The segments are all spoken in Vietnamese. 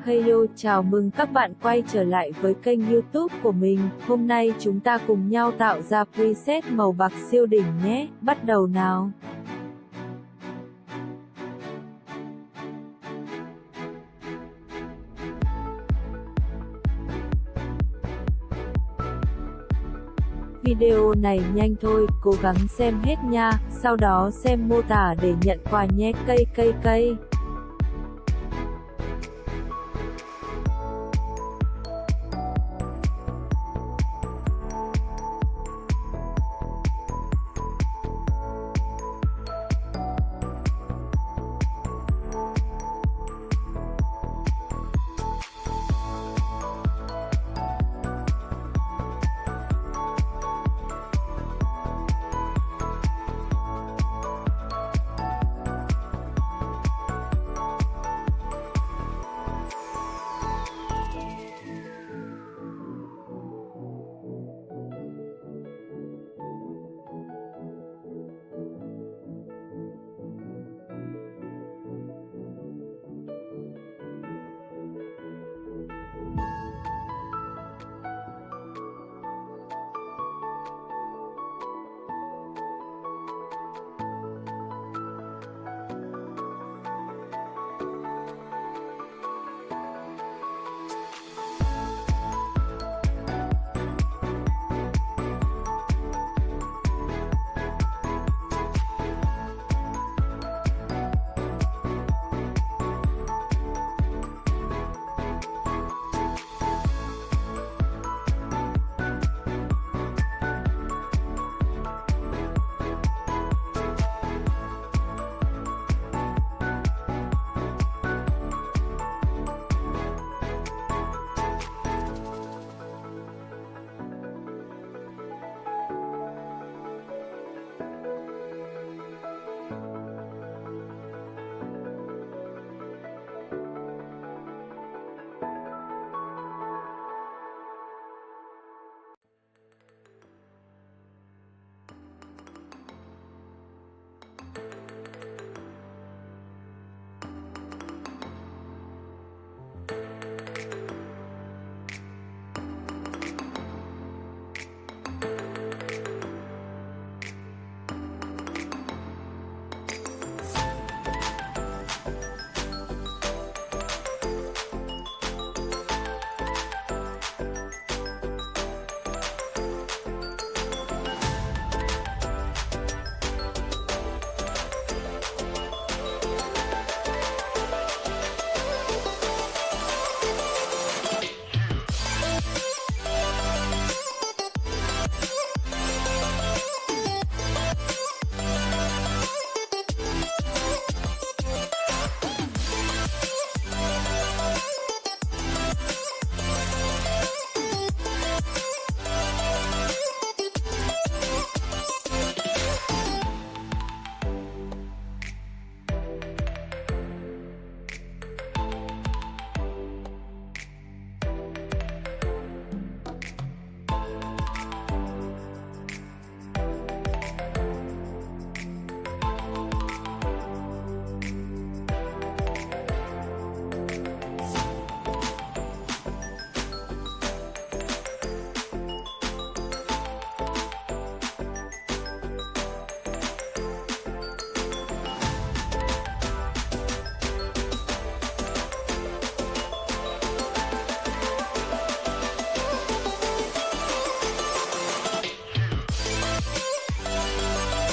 Hello, chào mừng các bạn quay trở lại với kênh YouTube của mình. Hôm nay chúng ta cùng nhau tạo ra preset màu bạc siêu đỉnh nhé. Bắt đầu nào! Video này nhanh thôi, cố gắng xem hết nha, sau đó xem mô tả để nhận quà nhé. Cây.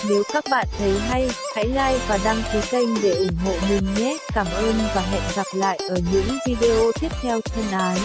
Nếu các bạn thấy hay, hãy like và đăng ký kênh để ủng hộ mình nhé. Cảm ơn và hẹn gặp lại ở những video tiếp theo thân ái.